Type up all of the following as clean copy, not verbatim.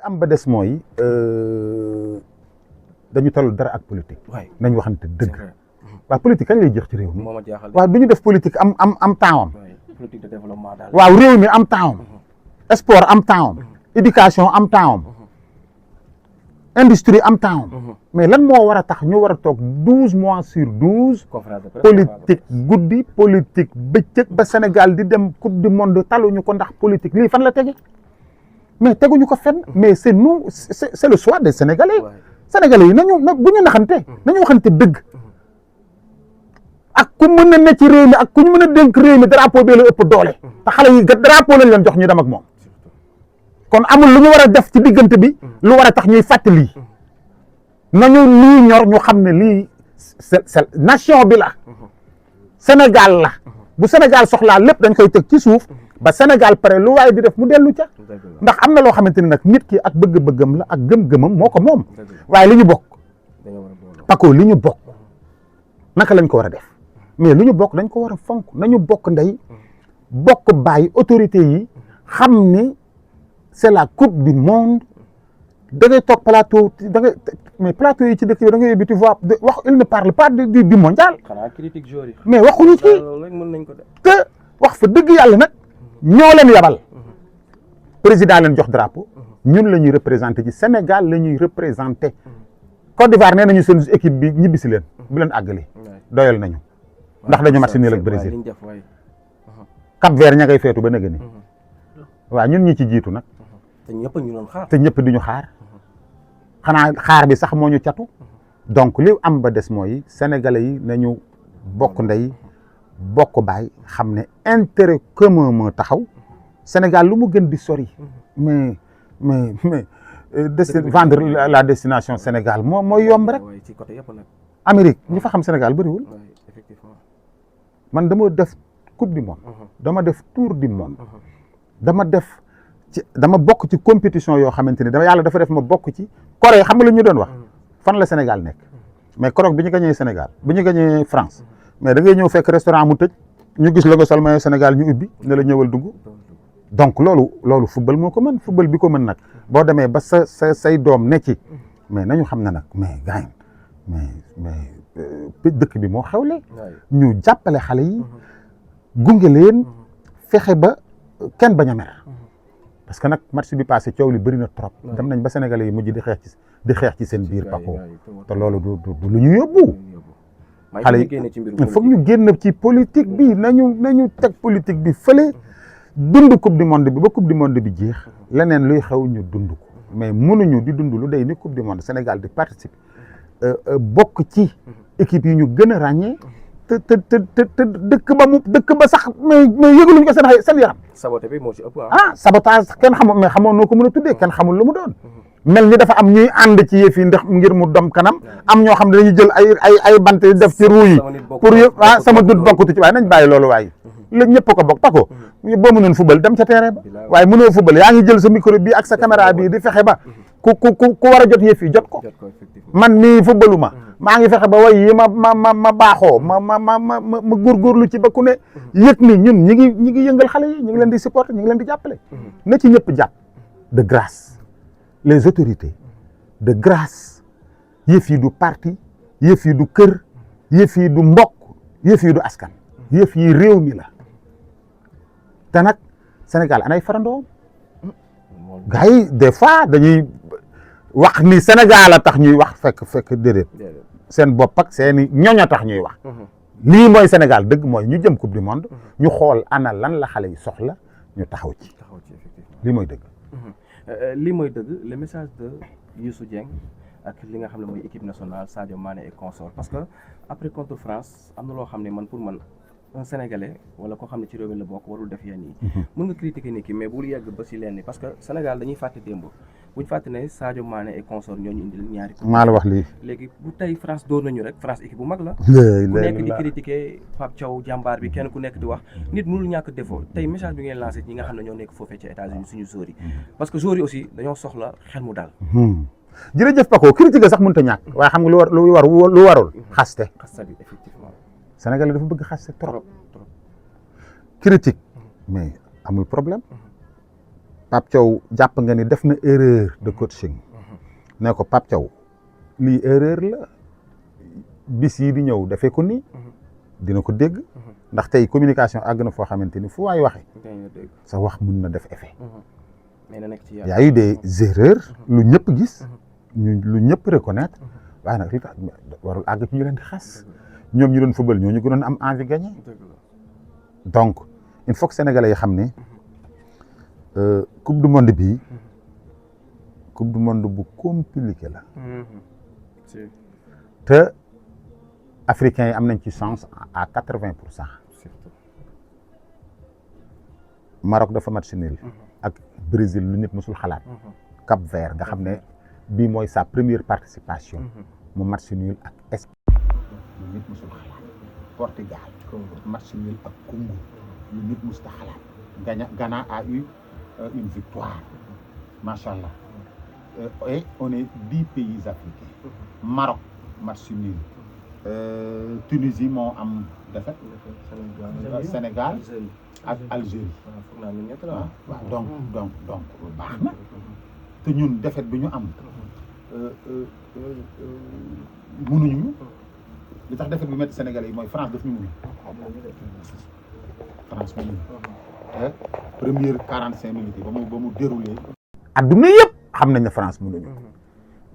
am ba des mooy dañu toll dara ak politique. nañ waxante dëgg. waaw politique kañ lay jeex ci réew mi. waaw du ñu def politique am temps am. politique de développement daal. waaw réew mi am temps am. sport am temps am. éducation am temps am. industrie am temps am. mais lan moo war a tax ñu war a toog 12 mois sur 12. politique guddi politique bëccëg ba Sénégal di dem coupe du monde taluñu ko ndax politique lii fan la tege. mais teguñu ko fenn mais c'est nous c'est le choix des Sénégalais. Sénégalais yi nañu bu ñu naxante nañu waxante dëgg. ak ku mën a ne ci réew mi ak ku ñu mën a dénk réew mi drapeau bi la ëpp doole. te xale yi drapeau lañ leen jox ñu dem ak moom. kon amul lu ñu war a def ci diggante bi. lu war a tax ñuy fàttali. nañu lii ñor ñu xam ne lii c'est nation bi la. Sénégal la. bu Sénégal soxlaa lépp dañ koy teg ci suuf. ba Sénégal pare lu waaye di def mu dellu ca. ndax am na loo xamante ni nag nit ki ak bëgg-bëggam la ak gëm-gëmam moo ko moom. waaye li ñu bokk. Paco li ñu bokk. naka lañ ko war a def. mais lu ñu bokk dañ ko war a fonk nañu bokk ndey. bokk bàyyi autorité yi xam ni c'est la coupe du monde. da ngay toog plateau da ngay mais plateau yi ci dëkk bi da ngay yóbbu tu vois wax il ne parle pas du mondial. xanaa critique joueur yi. mais waxuñu ci. te wax fa dëgg yàlla nag. ñoo leen yabal président leen jox drapeau ñun la ñuy représenté ci Sénégal la ñuy représenté Côte d'Ivoire nee nañu seen équipe bi ñibbisi leen bu leen àggali doyal nañu ndax dañu match nul ak Brésil Cap Vert ña ngay feetu ba nëgë ni waaw ñun ñi ci jiitu nag te ñëpp ñu doon xaar te ñëpp di ñu xaar xanaa xaar bi sax moo ñu catu donc li am ba des mooy sénégalais yi nañu bokk ndey bokk baay xam ne intérêt commun moo taxaw Sénégal lu mu gën di sori mais vendre la destination Sénégal mooy yomb rek Amérique ñi fa xam Sénégal bëriwul man dama def coupe du monde dama def tour du monde dama bokk ci compétition yoo xamante ni yàlla dafa def ma bokk ci Corée xam nga lu ñu doon wax fan la Sénégal nekk mais Corée bi ñu gañee Sénégal bi ñu gañee France mais da ngay ñëw fekk restaurant mu tëj ñu gis la nga sol maillot Sénégal ñu ubbi ne la ñëwal dugg donc loolu football moo ko mën football bi ko mën nag boo demee ba say doom ne ci mais nañu xam ne nag mais gaañ mais dëkk bi moo xewle ñu jàppale xale yi gunge leen fexe ba kenn bañ a mer parce que nag match bi passé coow li bëri na trop dem nañ ba Sénégalais yi mujj di xeex ci seen biir Paco te loolu du lu ñu yóbbu xale yi il faut ñu génn ci politique bi nañu teg politique bi fële dund coupe du monde bi ba coupe du monde bi jeex leneen luy xew ñu dund ko mais mënuñu di dund lu day ni coupe du monde Sénégal di participer bokk ci équipe yi ñu gën a ràññee te dëkk ba sax mais yëgaluñ ko seen yaram. saboté bi moo ci ëpp sabotage kenn xamul mais xamoon noo ko mën a tuddee kenn xamul lu mu doon. mel ni dafa am ñuy ànd ci yëf yi ndax ngir mu dom kanam am ñoo xam ne dañuy jël ay bant def ci ruu yi pour yëpp sama dut bokkutu ci waaye nañ bàyyi loolu waaye la ñëpp ko bokk Paco boo mënoon football dem ca terrain ba waaye mënoo football yaa ngi jël sa micro bi ak sa caméra bi di fexe ba ku war a jot yëf yi jot ko man mii footballu maa ngi fexe ba way yi ma baaxoo ma góorgóorlu ci ba ku ne yëg ni ñun ñi ngi yëngal xale yi ñu ngi leen di supporter ñu ngi leen di jàppale na ci ñëpp jàpp de grâce les autorités de grâce yëf yi du parti yëf yi du kër yëf yi du mbokk yëf yi du askan yëf yi réew mi la te nag Sénégal anay farandoo gars yi des fois dañuy wax ni Sénégal a tax ñuy wax fekk déedéet seen bopp ak seeni ñoña tax ñuy wax lii mooy Sénégal dëgg mooy ñu jëm coupe du monde ñu xool ana lan la xale yi soxla ñu taxaw ci lii mooy dëgg lii mooy dëgg le message de Youssou Dieng ak li nga xam ne mooy équipe nationale Sadio Mané et consort parce que après contre France am na loo xam ne man pour man un Sénégalais wala koo xam ne ci réew mi la bokk warul def yenn yi mën nga critiquer nit ki mais bul yegg ba si lenn parce que Sénégal dañuy fàtte démb buñ fàtte ne Sadio Mané et consort ñooñu indil ñaari maa la wax lii léegi bu tey France door nañu rek France équipe bu mag la ku nekk di critiquer Pape Thiaw jàmbaar bi kenn ku nekk di wax nit mënul ñàkk défaut tey message bi ngeen lancé ñi nga xam ne ñoo nekk foofee ci États-Unis suñu joueurs yi parce que joueurs yi aussi dañoo soxla xel mu daal jërëjëf Paco critiquer sax mënut a ñàkk waaye xam nga lu warul xaste bi effectivement Sénégalais dafa bëgg xaste trop critique mais amul problème Pape Thiaw jàpp nga ni def na erreur de coaching ne ko Pape Thiaw lii erreur la bis yi di ñëw dafee ko nii dina ko dégg ndax tey communication àgg na foo xamante ni fu waay waxe sa wax mun na def effet y a eu des erreurs lu ñëpp gis lu ñëpp reconnaître waaye nag li tax warul àgg ci ñu leen di xas ñoom ñu doon football ñoo ñu gënoon am envie gagner donc il faut que sénégalais yi xam ne coupe du monde bii coupe du monde bu compliqué la te africains yi am nañ ci chance à 80%. Maroc dafa match nul ak Brésil lu nit musul xalaat Cap Vert nga xam ne bii mooy sa première participation mu match nul ak Espagne lu nit musul xalaat Portugal match nul ak Congo lu nit musul xalaat Ghana a eu une victoire machallah et on est 10 pays africains. Maroc match nul Tunisie moo am défaite Sénégal ak Algérie waaw donc baax na te ñun défaite bi ñu am mënuñu li tax défaite bi métti Sénégalais yi mooy France daf ñu mënu France mënuñu première 45 minutes yi ba mu déroulé adduna yëpp xam nañ ne France mënuñu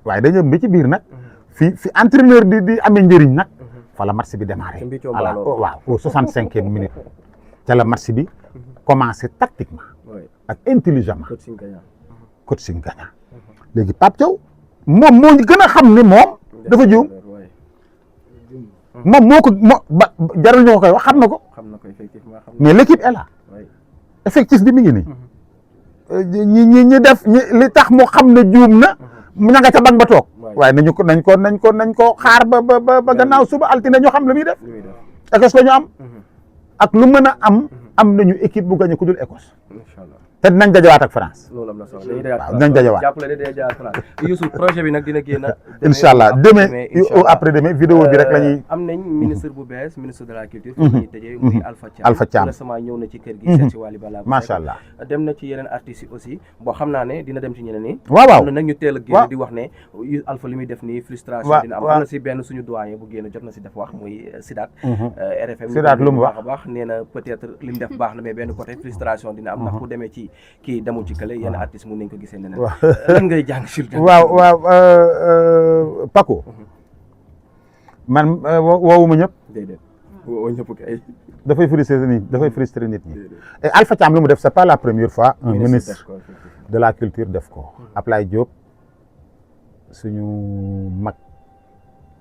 waaye dañu ba ci biir nag fi entraîneur di amee njëriñ nag fa la match bi démarré voilà waaw au 65e minute ca la match bi commencé tactiquement ak intelligemment coaching gagnant léegi Pape Thiaw moom moo ñu gën a xam ne moom dafa juum moom moo ko ba jarul ñu ko koy wax xam na ko mais l'équipe est là effectif bi mi ngi nii ñi def li tax mu xam ne juum na ña nga ca banc ba toog waaye nañ ko xaar ba gannaaw suba altine ñu xam lu muy def Écosse la ñu am ak lu mën a am nañu équipe bu gagné ku dul Écosse te dinañ dajawaat ak France. loolu am na solo dinañ dajawaat jàppale ne day jaar France Youssou projet bi nag dina génn. incha allah demain ou après demain vidéo bi rek la ñuy. am nañ ministre bu bees ministre de la culture. fi ñuy tëjee muy Alpha Thiam récemment ñëw na ci kër gi. seet si Wally Ballago Seck macha allah dem na ci yeneen artistes yi aussi boo xam naa ne dina dem ci ñeneen ñi. waaw am na nag ñu teel a génn di wax ne Alpha li muy def nii frustration dina am na si benn suñu doyen bu génn jot na si def wax muy Sidaat. RFM Sidaat lu mu wax baax nee na peut-être li mu def baax na mais benn côté frustration dina am ndax bu demee ci kii demul ci kële yenn artiste mun nañ ko gisee neneen lan ngay jàng sur waaw Paco man woowuma ñëpp déedéet woo ñëpp kay dafay frustrer nit ñi et Alpha Thiam lu mu def c'est pas la première fois un ministre de la culture def ko Ablaye Diop suñu mag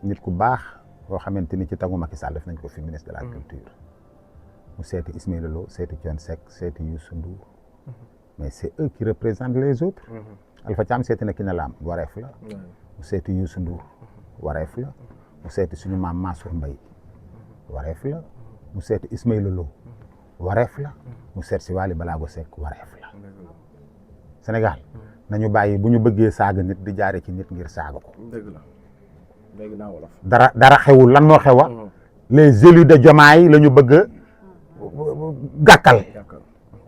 nit ku baax boo xamante ni ci tagu Macky Sall def nañ ko fi ministre de la culture mu seeti Ismaïla Lo seeti Thione Seck seeti Youssou Ndour mais c'est eux qui représentent les autres. Alpha Thiam seeti na Kiné Lam wareef la. mu seeti Youssou Ndour wareef la. mu seeti suñu maam Mansour Mbaye wareef la. mu seeti Ismaïla Lo wareef la. mu seet si Wally Ballago Seck wareef la. Sénégal nañu bàyyi bu ñu bëggee saaga nit di jaare ci nit ngir saaga ko. dëgg la dégg naa wolof. dara xewul lan moo xewa les élus de Diomaye la ñu bëgg a gàkkal.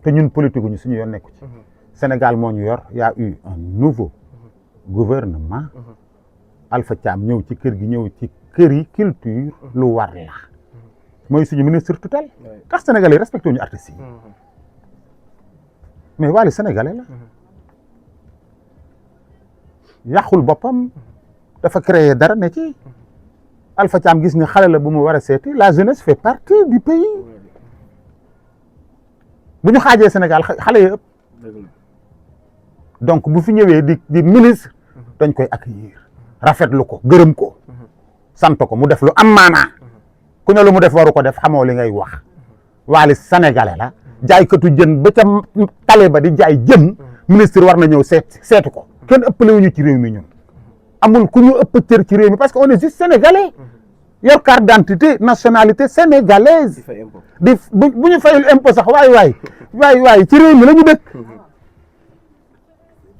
te ñun politique ñu suñu yoon nekku ci Sénégal moo ñu yor y a eu un nouveau gouvernement Alpha Thiam ñëw ci kër gi ñëw ci kër yi culture lu war la mooy suñu ministre tutelle tax Sénégalais yi respecté wuñu artistes yi mais Wally Sénégalais la yàqul boppam dafa créer dara ne ci Alpha Thiam gis nga xale la bu mu war a seeti la jeunesse fait partie du pays bu ñu xaajee Sénégal xale yi ëpp donc bu fi ñëwee di ministre dañ koy accueillir rafetlu ko gërëm ko sant ko mu def lu am maanaa ku ne lu mu def waru ko def xamoo li ngay wax Wally sénégalais la jaaykatu jën ba ca tale ba di jaay jën ministre war na ñëw seetu ko kenn ëppale wuñu ci réew mi ñun amul ku ñu ëpp cër ci réew mi parce que on est juste sénégalais yor carte d'identité nationalité sénégalaise di bu ñu fayul impôt sax waay ci réew mi la ñu dëkk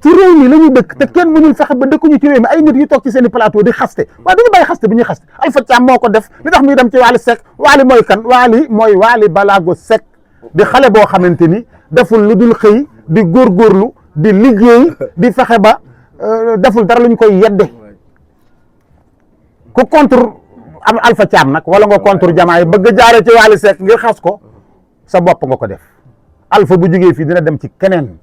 ci réew mi la ñu dëkk te kenn mënul fexe ba dëkkuñu ci réew mi ay nit yu toog ci seen i plateau di xaste waaye dañu bàyyi xaste bi ñuy xaste Alpha Thiam moo ko def li tax muy dem ci Wally Seck Wally mooy kan Wally mooy Wally Ballago Seck di xale boo xamante ni deful lu dul xëy di góorgóorlu di liggéey di fexe ba deful dara luñ koy yedde ku contre Alpha Thiam nag wala nga contre Diomaye bëgg jaare ci Wally Seck ngir xas ko sa bopp nga ko def Alpha bu jógee fii dina dem ci keneen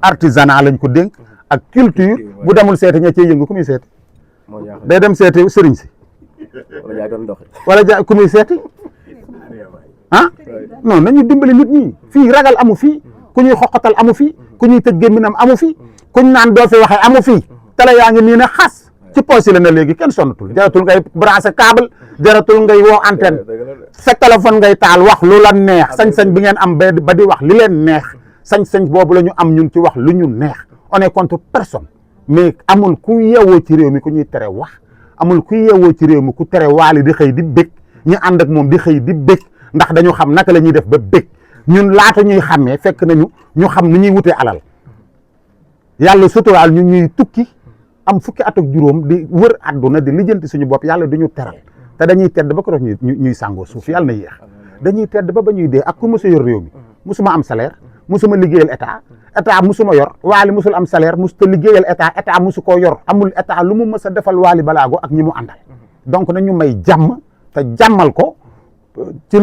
artisanat lañ ko dénk ak culture bu demul seeti ña cee yëngu ku muy seeti day dem seeti sëriñ si wala ku muy seeti ah non nañu dimbali nit ñi fii ragal amu fii ku ñuy xoqatal amu fii ku ñuy tëj gémminam amu fii kuñ naan doo fi waxee amu fii télé yaa ngi nii ne xas ci poche la na léegi kenn sonnatul jaratul ngay branché câble jaratul ngay woo antenne sa téléphone ngay taal wax lu la neex sañ-sañ bi ngeen am ba di wax li leen neex sañ-sañ boobu la ñu am ñun ci wax lu ñu neex on est contre personne mais amul ku yeewoo ci réew mi ku ñuy tere wax amul ku yeewoo ci réew mi ku tere Wally di xëy di bég ñu ànd ak moom di xëy di bég ndax dañu xam naka la ñuy def ba bég ñun laata ñuy xàmmee fekk nañu ñu xam ni ñuy wutee alal yàlla suturaal ñu ñuy tukki am fukki at ak juróom di wër àdduna di lijjanti suñu bopp yàlla du ñu teral te dañuy tedd ba ko dox ñuy sàngoo suuf yàlla na yéex dañuy tedd ba ñuy dee ak ku mësa yor réew mi musuma am salaire musuma liggéeyal état musuma yor Wally musul am salaire musuta liggéeyal état musu koo yor amul état lu mu mës a defal Wally Ballago ak ñi mu àndal donc nañu may jàmm te jàmmal ko ci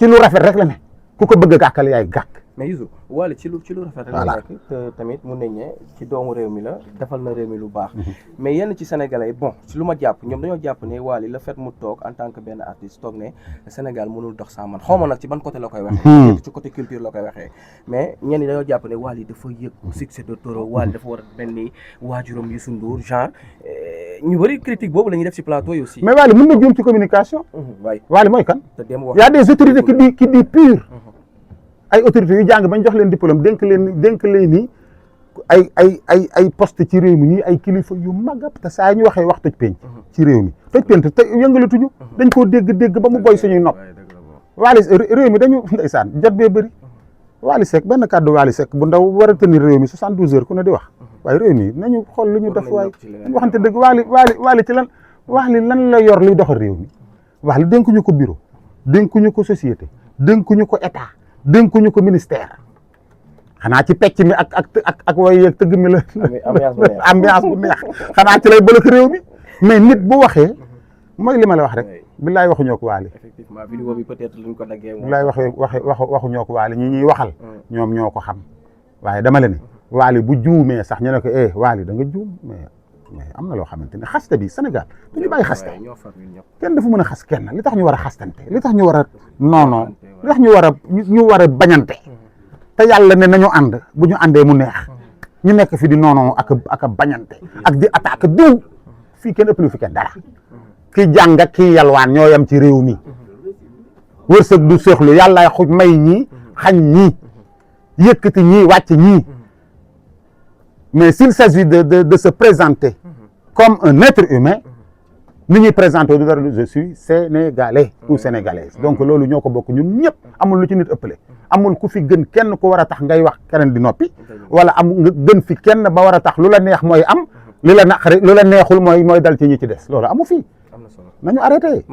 lu rafet rek la ne ku ko bëgg a gàkkal yaay gàkk mais Youssou Wally ci lu rafet rek la nekk te tamit mun nañ ne ci doomu réew mi la defal na réew mi lu baax mais yenn ci sénégalais bon ci lu ma jàpp ñoom dañoo jàpp ne Wally le fait mu toog en tant que benn artiste toog ne Sénégal mënul dox sans man xaw ma nag ci ban côté la koy waxee ci côté culture la koy waxee mais ñenn ñi dañoo jàpp ne Wally dafa yëg succès de Toro Wally dafa war a mel ni waajuram Youssou Ndour genre ñu bëri critique boobu la ñuy def ci plateau yi aussi mais Wally mën na juum ci communication waay Wally mooy kan te dem y a des autorités qui dit pur ay autorités yu jàng bañ jox leen diplôme dénk leen ni ay poste ci réew mi ñi ay kilifa yu mag te saa ñu waxee wax toj penc ci réew mi toj penc te yëngalatuñu dañ koo dégg ba mu boy suñuy nopp Wally réew mi dañu ndeysaan jot bee bëri Wally Seck benn kàddu Wally Seck bu ndaw war a tenir réew mi 72 heures ku ne di wax waaye réew mi nañu xool lu ñu def waaye dañu waxante dëgg Wally ci lan Wally lan la yor luy doxal réew mi Wally dénkuñu ko bureau dénkuñu ko société dénkuñu ko état dénkuñu ko ministère xanaa ci pecc mi ak way yeeg tëgg mi la ambiance bu neex xanaa ci lay bëlëk réew mi mais nit bu waxee mooy li ma la wax rek billaay waxuñoo ko Wally effectivement vidéo bi peut-être luñ ko daggee billaay waxuñoo ko Wally ñi ñuy waxal ñoom ñoo ko xam waaye dama la ne Wally bu juumee sax ñu ne ko Wally da nga juum mais am na loo xamante ne xaste bi Sénégal dañu bàyyi xaste kenn dafa mën a xas kenn li tax ñu war a xastante li tax ñu war a non li tax ñu war a bañante te yàlla ne nañu ànd bu ñu àndee mu neex ñu nekk fi di noonoo ak a bañante ak di attaque diw fii kenn ëpp lu fi kenn dara ki jàng ak ki yalwaan ñoo yem ci réew mi wërsëg du seexlu yàlla xuj may ñii xañ ñii yëkkati ñii wàcc ñii mais s'il s'agit de se présenter comme un être humain ni ñuy présenter du dara je suis sénégalais ou sénégalaise donc loolu ñoo ko bokk ñun ñëpp amul lu ci nit ëppale amul ku fi gën kenn ku war a tax ngay wax keneen di noppi wala am nga gën fi kenn ba war a tax lu la neex mooy am li la naqari lu la neexul mooy dal ci ñi ci des loolu amu fi nañu arrêté